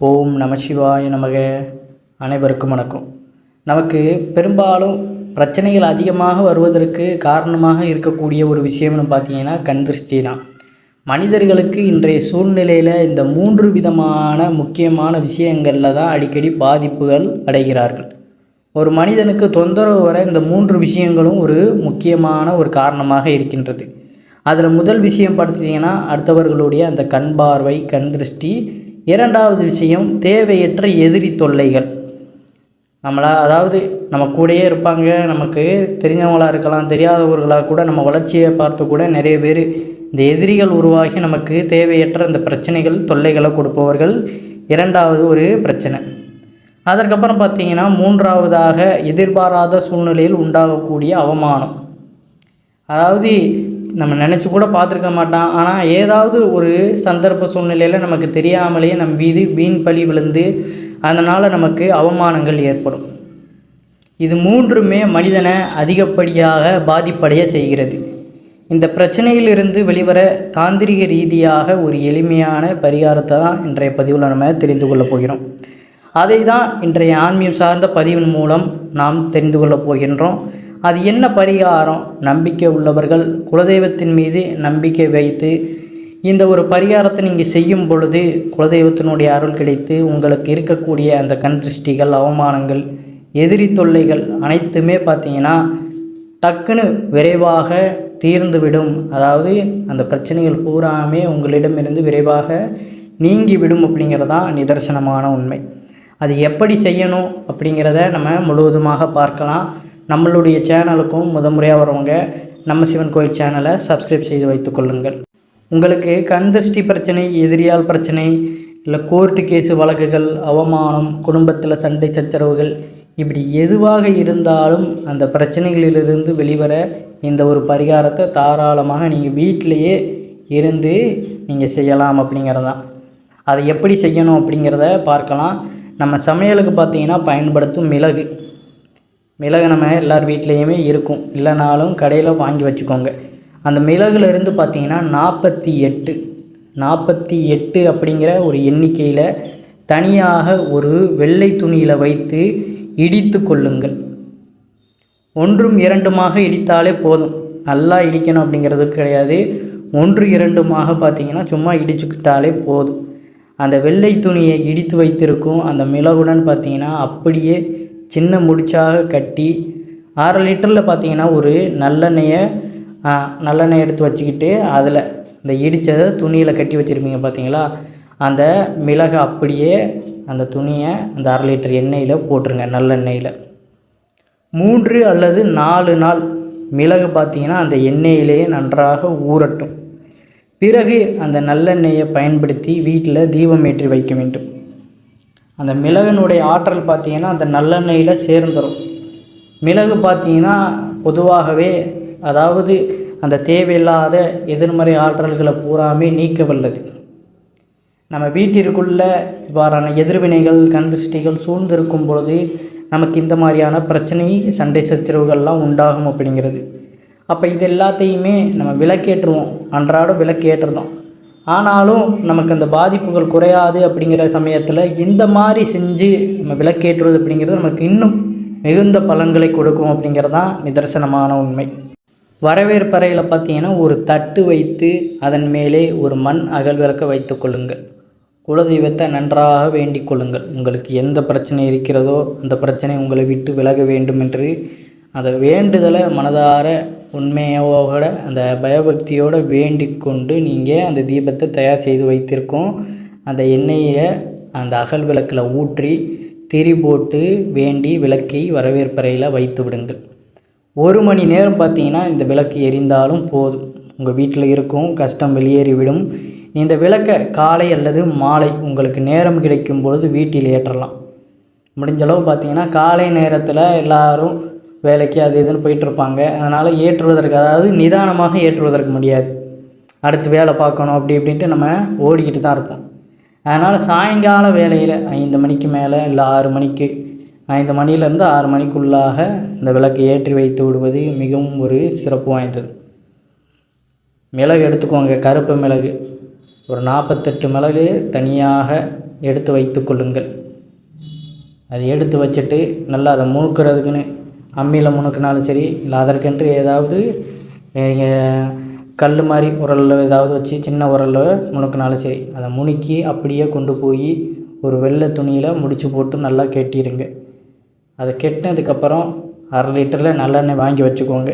ஓம் நமசிவாய நமக. அனைவருக்கும் வணக்கம். நமக்கு பெரும்பாலும் பிரச்சனைகள் அதிகமாக வருவதற்கு காரணமாக இருக்கக்கூடிய ஒரு விஷயம்னு பார்த்தீங்கன்னா கண் திருஷ்டி தான். மனிதர்களுக்கு இன்றைய சூழ்நிலையில் இந்த 3 விதமான முக்கியமான விஷயங்களில் தான் அடிக்கடி பாதிப்புகள் அடைகிறார்கள். ஒரு மனிதனுக்கு தொந்தரவு வர இந்த 3 விஷயங்களும் ஒரு முக்கியமான ஒரு காரணமாக இருக்கின்றது. அதில் முதல் விஷயம் பார்த்தீங்கன்னா அடுத்தவர்களுடைய அந்த கண் பார்வை, கண் திருஷ்டி. இரண்டாவது விஷயம் தேவையற்ற எதிரி தொல்லைகள். அதாவது நம்ம கூடயே இருப்பாங்க, நமக்கு தெரிஞ்சவங்களாக இருக்கலாம், தெரியாதவர்களாக கூட நம்ம வளர்ச்சியை பார்த்து கூட நிறைய பேர் இந்த எதிரிகள் உருவாகி நமக்கு தேவையற்ற இந்த பிரச்சனைகள் தொல்லைகளை கொடுப்பவர்கள் இரண்டாவது ஒரு பிரச்சனை. அதற்கப்புறம் பார்த்திங்கன்னா மூன்றாவதாக எதிர்பாராத சூழ்நிலையில் உண்டாகக்கூடிய அவமானம். அதாவது நம்ம நினச்சி கூட பார்த்துருக்க மாட்டான், ஆனால் ஏதாவது ஒரு சந்தர்ப்ப சூழ்நிலையில் நமக்கு தெரியாமலேயே நம் மீது வீண் பழி விழுந்து அதனால் நமக்கு அவமானங்கள் ஏற்படும். இது 3மே மனிதனை அதிகப்படியாக பாதிப்படைய செய்கிறது. இந்த பிரச்சனையிலிருந்து வெளிவர தாந்திரிக ரீதியாக ஒரு எளிமையான பரிகாரத்தை தான் இன்றைய பதிவில் நம்ம தெரிந்து கொள்ளப் போகிறோம். அதை தான் இன்றைய ஆன்மீகம் சார்ந்த பதிவின் மூலம் நாம் தெரிந்து கொள்ளப் போகின்றோம். அது என்ன பரிகாரம்? நம்பிக்கை உள்ளவர்கள் குலதெய்வத்தின் மீது நம்பிக்கை வைத்து இந்த ஒரு பரிகாரத்தை நீங்கள் செய்யும் பொழுது குலதெய்வத்தினுடைய அருள் கிடைத்து உங்களுக்கு இருக்கக்கூடிய அந்த கண் திருஷ்டிகள், அவமானங்கள், எதிரி தொல்லைகள் அனைத்துமே பார்த்தீங்கன்னா டக்குன்னு விரைவாக தீர்ந்துவிடும். அதாவது அந்த பிரச்சனைகள் பூராமே உங்களிடமிருந்து விரைவாக நீங்கிவிடும் அப்படிங்கிறதான் நிதர்சனமான உண்மை. அது எப்படி செய்யணும் அப்படிங்கிறத நம்ம முழுவதுமாக பார்க்கலாம். நம்மளுடைய சேனலுக்கும் முறையாக வரவங்க நம்ம சிவன் கோயில் சேனலை சப்ஸ்கிரைப் செய்து வைத்துக்கொள்ளுங்கள். உங்களுக்கு கண் திருஷ்டி பிரச்சனை, எதிரியால் பிரச்சனை, இல்லை கோர்ட்டு கேஸு வழக்குகள், அவமானம், குடும்பத்தில் சண்டை சச்சரவுகள், இப்படி எதுவாக இருந்தாலும் அந்த பிரச்சனைகளிலிருந்து வெளிவர இந்த ஒரு பரிகாரத்தை தாராளமாக நீங்கள் வீட்டிலையே இருந்து நீங்கள் செய்யலாம் அப்படிங்கிறதான். அதை எப்படி செய்யணும் அப்படிங்கிறத பார்க்கலாம். நம்ம சமையலுக்கு பார்த்திங்கன்னா பயன்படுத்தும் மிளகு நம்ம எல்லார் வீட்லேயுமே இருக்கும், இல்லைனாலும் கடையில் வாங்கி வச்சுக்கோங்க. அந்த மிளகுலேருந்து பார்த்திங்கன்னா 48 அப்படிங்கிற ஒரு எண்ணிக்கையில் தனியாக ஒரு வெள்ளை துணியில் வைத்து இடித்து கொள்ளுங்கள். 1 2 இடித்தாலே போதும். நல்லா இடிக்கணும் அப்படிங்கிறதுக்கு கிடையாது. 1 2 பார்த்திங்கன்னா சும்மா இடிச்சுக்கிட்டாலே போதும். அந்த வெள்ளை துணியை இடித்து வைத்திருக்கும் அந்த மிளகுடன் பார்த்திங்கன்னா அப்படியே சின்ன முடிச்சாக கட்டி 1/2 லிட்டரில் பார்த்திங்கன்னா ஒரு நல்லெண்ணெயை எடுத்து வச்சுக்கிட்டு அதில் இந்த இடித்ததை துணியில் கட்டி வச்சுருப்பீங்க பார்த்திங்களா, அந்த மிளகை அப்படியே அந்த துணியை அந்த 1/2 லிட்டர் எண்ணெயில் போட்டுருங்க. நல்லெண்ணெயில் 3 அல்லது 4 நாள் மிளகு பார்த்திங்கன்னா அந்த எண்ணெயிலேயே நன்றாக ஊறட்டும். பிறகு அந்த நல்லெண்ணெயை பயன்படுத்தி வீட்டில் தீபம் ஏற்றி வைக்க வேண்டும். அந்த மிளகனுடைய ஆற்றல் பார்த்திங்கன்னா அந்த நல்லெண்ணெயில் சேர்ந்துடும். மிளகு பார்த்திங்கன்னா பொதுவாகவே அதாவது அந்த தேவையில்லாத எதிர்மறை ஆற்றல்களை பூராமே நீக்க வல்லது. நம்ம வீட்டிற்குள்ள இவ்வாறான எதிர்வினைகள், கண் திருஷ்டிகள் சூழ்ந்திருக்கும் பொழுது நமக்கு இந்த மாதிரியான பிரச்சனை, சண்டை சச்சரவுகள்லாம் உண்டாகும் அப்படிங்கிறது. அப்போ இது எல்லாத்தையுமே நம்ம விளக்கேற்றுவோம், அன்றாட விளக்கேற்றுறோம். ஆனாலும் நமக்கு அந்த பாதிப்புகள் குறையாது அப்படிங்கிற சமயத்தில் இந்த மாதிரி செஞ்சு நம்ம விளக்கேற்றுவது அப்படிங்கிறது நமக்கு இன்னும் மிகுந்த பலன்களை கொடுக்கும் அப்படிங்கிறது தான் நிதர்சனமான உண்மை. வரவேற்பறையில் பார்த்தீங்கன்னா ஒரு தட்டு வைத்து அதன் மேலே ஒரு மண் அகல் விளக்க வைத்து கொள்ளுங்கள். குலதெய்வத்தை நன்றாக வேண்டிக் கொள்ளுங்கள். உங்களுக்கு எந்த பிரச்சனை இருக்கிறதோ அந்த பிரச்சனை உங்களை விட்டு விலக வேண்டும் என்று அந்த வேண்டுதலை மனதார உண்மையோட அந்த பயபக்தியோடு வேண்டிக் கொண்டு நீங்கள் அந்த தீபத்தை தயார் செய்து வைத்திருக்கோம். அந்த எண்ணெயை அந்த அகல் விளக்கில் ஊற்றி திரி போட்டு வேண்டி விளக்கை வரவேற்பறையில் வைத்து விடுங்கள். 1 மணி நேரம் பார்த்திங்கன்னா இந்த விளக்கு எரிந்தாலும் போதும், உங்கள் வீட்டில் இருக்கும் கஷ்டம் வெளியேறிவிடும். இந்த விளக்கை காலை அல்லது மாலை உங்களுக்கு நேரம் கிடைக்கும் பொழுது வீட்டில் ஏற்றலாம். முடிஞ்சளவு பார்த்திங்கன்னா காலை நேரத்தில் எல்லோரும் வேலைக்கு அது இதுன்னு போயிட்டுருப்பாங்க. அதனால் ஏற்றுவதற்கு, அதாவது நிதானமாக ஏற்றுவதற்கு முடியாது. அடுத்து வேலை பார்க்கணும் அப்படி இப்படின்ட்டு நம்ம ஓடிக்கிட்டு தான் இருப்போம். அதனால் சாயங்கால வேலையில் 5 மணிக்கு மேலே இல்லை 6 மணிக்கு, 5 மணிலேருந்து 6 மணிக்குள்ளாக இந்த விளக்கை ஏற்றி வைத்து விடுவது மிகவும் ஒரு சிறப்பு வாய்ந்தது. மிளகு எடுத்துக்கோங்க, கருப்பு மிளகு ஒரு 48 மிளகு தனியாக எடுத்து வைத்து கொள்ளுங்கள். அதை எடுத்து வச்சுட்டு நல்லா அதை முணுக்கிறதுக்குன்னு அம்மியில் முணுக்கினாலும் சரி, இல்லை அதற்கென்று ஏதாவது கல் மாதிரி உரலில் ஏதாவது வச்சு சின்ன உரலில் முணுக்கினாலும் சரி, அதை முணுக்கி அப்படியே கொண்டு போய் ஒரு வெள்ளை துணியில் முடிச்சு போட்டு நல்லா கெட்டிடுங்க. அதை கெட்டினதுக்கப்புறம் 1/2 லிட்டரில் நல்லெண்ணெய் வாங்கி வச்சுக்கோங்க.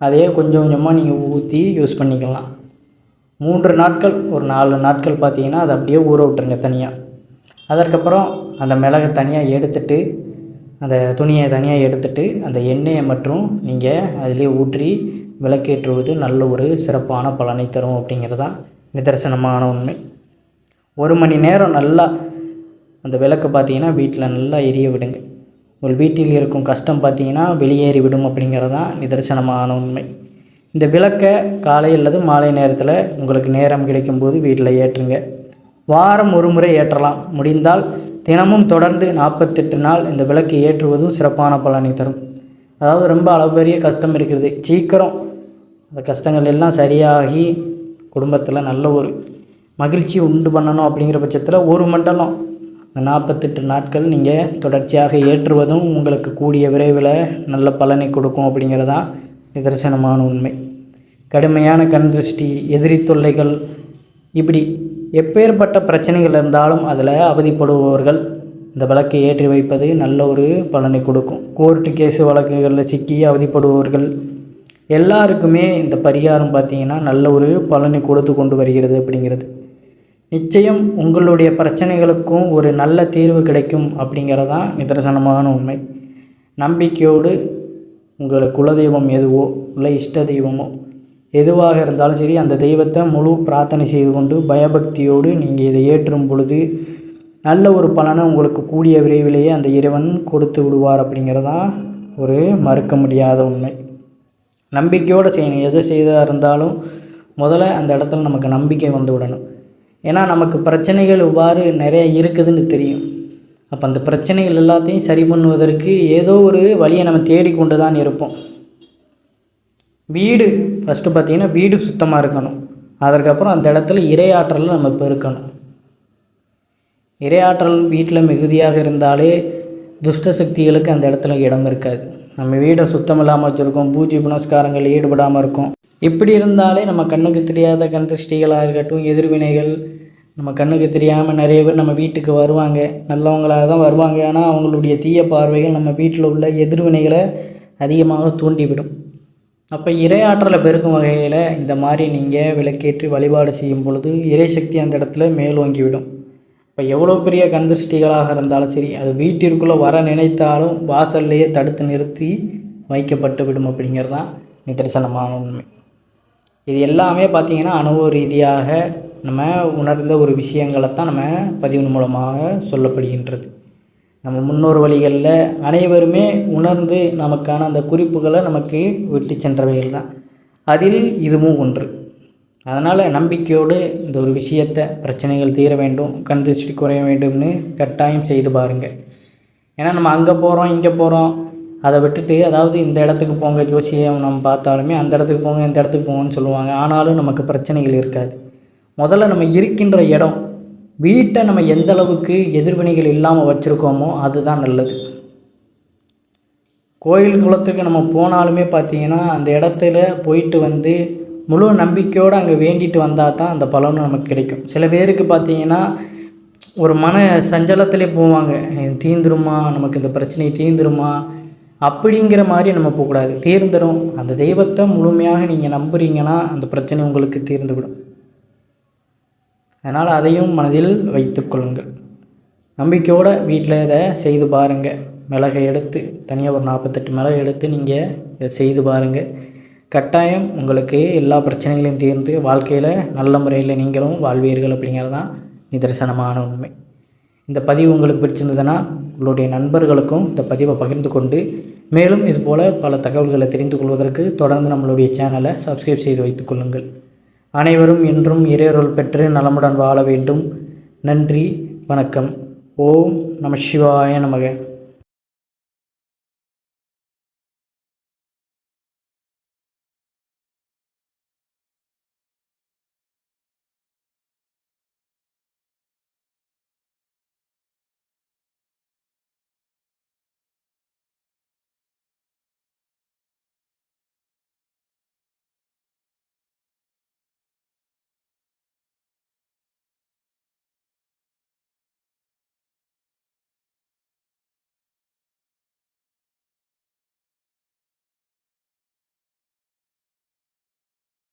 அதையே கொஞ்சம் கொஞ்சமாக நீங்கள் ஊற்றி யூஸ் பண்ணிக்கலாம். 3 நாட்கள் ஒரு 4 நாட்கள் பார்த்தீங்கன்னா அதை அப்படியே ஊற விட்டுருங்க தனியாக. அதற்கப்புறம் அந்த மிளகை தனியாக எடுத்துட்டு, அந்த துணியை தனியாக எடுத்துட்டு, அந்த எண்ணெயை மற்றும் நீங்கள் அதிலே ஊற்றி விளக்கேற்றுவது நல்ல ஒரு சிறப்பான பலனை தரும் அப்படிங்கிறது தான் நிதர்சனமான உண்மை. 1 மணி நேரம் நல்லா அந்த விளக்கு பார்த்தீங்கன்னா வீட்டில் நல்லா எரிய விடுங்க. உங்கள் வீட்டில் இருக்கும் கஷ்டம் பார்த்தீங்கன்னா வெளியேறி விடும் அப்படிங்கிறது தான் நிதர்சனமான உண்மை. இந்த விளக்கை காலை அல்லது மாலை நேரத்தில் உங்களுக்கு நேரம் கிடைக்கும்போது வீட்டில் ஏற்றுங்க. வாரம் ஒரு முறை ஏற்றலாம். முடிந்தால் தினமும் தொடர்ந்து 48 நாள் இந்த விளக்கு ஏற்றுவதும் சிறப்பான பலனை தரும். அதாவது ரொம்ப அளப்பரிய கஷ்டம் இருக்கிறது, சீக்கிரம் அந்த கஷ்டங்கள் எல்லாம் சரியாகி குடும்பத்தில் நல்ல ஒரு மகிழ்ச்சி உண்டு பண்ணணும் அப்படிங்கிற பட்சத்தில் 1 மண்டலம் இந்த 48 நாட்கள் நீங்கள் தொடர்ச்சியாக ஏற்றுவதும் உங்களுக்கு கூடிய விரைவில் நல்ல பலனை கொடுக்கும் அப்படிங்கிறதான் நிதர்சனமான உண்மை. கடுமையான கண் திருஷ்டி, எதிரி தொல்லைகள், இப்படி எப்பேற்பட்ட பிரச்சனைகள் இருந்தாலும் அதில் அவதிப்படுபவர்கள் இந்த விளக்கை ஏற்றி வைப்பது நல்ல ஒரு பலனை கொடுக்கும். கோர்ட்டு கேஸு வழக்குகளில் சிக்கி அவதிப்படுபவர்கள் எல்லாருக்குமே இந்த பரிகாரம் பார்த்திங்கன்னா நல்ல ஒரு பலனை கொடுத்து கொண்டு வருகிறது அப்படிங்கிறது. நிச்சயம் உங்களுடைய பிரச்சனைகளுக்கும் ஒரு நல்ல தீர்வு கிடைக்கும் அப்படிங்கிறதான் நிதர்சனமான உண்மை. நம்பிக்கையோடு உங்கள் குலதெய்வம் எதுவோ இல்லை இஷ்ட தெய்வமோ எதுவாக இருந்தாலும் சரி, அந்த தெய்வத்தை முழு பிரார்த்தனை செய்து கொண்டு பயபக்தியோடு நீங்கள் இதை ஏற்றும் பொழுது நல்ல ஒரு பலனை உங்களுக்கு கூடிய விரைவிலேயே அந்த இறைவன் கொடுத்து விடுவார் அப்படிங்கிறதான் ஒரு மறுக்க முடியாத உண்மை. நம்பிக்கையோடு செய்யணும். எது செய்ததாக இருந்தாலும் முதல்ல அந்த இடத்துல நமக்கு நம்பிக்கை வந்து விடணும். ஏன்னா நமக்கு பிரச்சனைகள் இவ்வாறு நிறைய இருக்குதுன்னு தெரியும். அப்போ அந்த பிரச்சனைகள் எல்லாத்தையும் சரி பண்ணுவதற்கு ஏதோ ஒரு வழியை நம்ம தேடிக்கொண்டு தான் இருப்போம். வீடு ஃபஸ்ட்டு பார்த்திங்கன்னா வீடு சுத்தமாக இருக்கணும். அதற்கப்புறம் அந்த இடத்துல இறையாற்றலில் நம்ம பெருக்கணும். இறையாற்றல் வீட்டில் மிகுதியாக இருந்தாலே துஷ்ட சக்திகளுக்கு அந்த இடத்துல இடம் இருக்காது. நம்ம வீடை சுத்தம் இல்லாமல் வச்சுருக்கோம், பூஜை புனஸ்காரங்கள் ஈடுபடாமல் இருக்கும். இப்படி இருந்தாலே நம்ம கண்ணுக்கு தெரியாத கண் திருஷ்டிகளாக இருக்கட்டும், எதிர்வினைகள் நம்ம கண்ணுக்கு தெரியாமல் நிறைய பேர் நம்ம வீட்டுக்கு வருவாங்க. நல்லவங்களாக தான் வருவாங்க. ஆனால் அவங்களுடைய தீய பார்வைகள் நம்ம வீட்டில் உள்ள எதிர்வினைகளை அதிகமாக தூண்டிவிடும். அப்போ இறையாற்றலை பெருக்கும் வகையில் இந்த மாதிரி நீங்கள் விளக்கேற்றி வழிபாடு செய்யும் பொழுது இறைசக்தி அந்த இடத்துல மேலோங்கிவிடும். இப்போ எவ்வளோ பெரிய கண் திருஷ்டிகளாக இருந்தாலும் சரி, அது வீட்டிற்குள்ளே வர நினைத்தாலும் வாசல்லையே தடுத்து நிறுத்தி வைக்கப்பட்டு விடும் அப்படிங்கிறது தான் நிதர்சனமான உண்மை. இது எல்லாமே பார்த்திங்கன்னா அனுபவ ரீதியாக நம்ம உணர்ந்த ஒரு விஷயங்களைத்தான் நம்ம பதிவின் மூலமாக சொல்லப்படுகின்றது. நம்ம முன்னோர் வழிகளில் அனைவருமே உணர்ந்து நமக்கான அந்த குறிப்புகளை நமக்கு விட்டு சென்றவைகள் தான். அதில் இதுவும் ஒன்று. அதனால் நம்பிக்கையோடு இந்த ஒரு விஷயத்தை பிரச்சனைகள் தீர வேண்டும், கண் திருஷ்டி குறைய வேண்டும்னு கட்டாயம் செய்து பாருங்கள். ஏன்னா நம்ம அங்கே போகிறோம் இங்கே போகிறோம் அதை விட்டுட்டு, அதாவது இந்த இடத்துக்கு போங்க ஜோசியம் நம்ம பார்த்தாலுமே அந்த இடத்துக்கு போங்க இந்த இடத்துக்கு போங்கன்னு சொல்லுவாங்க. ஆனாலும் நமக்கு பிரச்சனைகள் இருக்காது. முதல்ல நம்ம இருக்கின்ற இடம், வீட்டை நம்ம எந்த அளவுக்கு எதிர்வினைகள் இல்லாமல் வச்சுருக்கோமோ அதுதான் நல்லது. கோயில் குளத்துக்கு நம்ம போனாலுமே பார்த்திங்கன்னா அந்த இடத்துல போயிட்டு வந்து முழு நம்பிக்கையோடு அங்கே வேண்டிட்டு வந்தால் தான் அந்த பலனும் நமக்கு கிடைக்கும். சில பேருக்கு பார்த்திங்கன்னா ஒரு மன சஞ்சலத்திலே போவாங்க, தீந்துருமா நமக்கு இந்த பிரச்சனை தீந்துருமா அப்படிங்கிற மாதிரி நம்ம போகக்கூடாது. தீர்ந்துடும். அந்த தெய்வத்தை முழுமையாக நீங்கள் நம்புறீங்கன்னா அந்த பிரச்சனை உங்களுக்கு தீர்ந்துவிடும். அதனால் அதையும் மனதில் வைத்து கொள்ளுங்கள். நம்பிக்கையோடு வீட்டில் இதை செய்து பாருங்கள். மிளகை எடுத்து தனியாக ஒரு 48 மிளகை எடுத்து நீங்கள் இதை செய்து பாருங்கள். கட்டாயம் உங்களுக்கு எல்லா பிரச்சனைகளையும் தீர்ந்து வாழ்க்கையில் நல்ல முறையில் நீங்களும் வாழ்வீர்கள் அப்படிங்கிறது தான் நிதர்சனமான உண்மை. இந்த பதிவு உங்களுக்கு பிடிச்சிருந்ததுன்னா உங்களுடைய நண்பர்களுக்கும் இந்த பதிவை பகிர்ந்து கொண்டு மேலும் இதுபோல் பல தகவல்களை தெரிந்து கொள்வதற்கு தொடர்ந்து நம்மளுடைய சேனலை சப்ஸ்கிரைப் செய்து வைத்துக் கொள்ளுங்கள். அனைவரும் என்றும் இறையருள் பெற்று நலமுடன் வாழ வேண்டும். நன்றி, வணக்கம். ஓம் நம சிவாய நமக.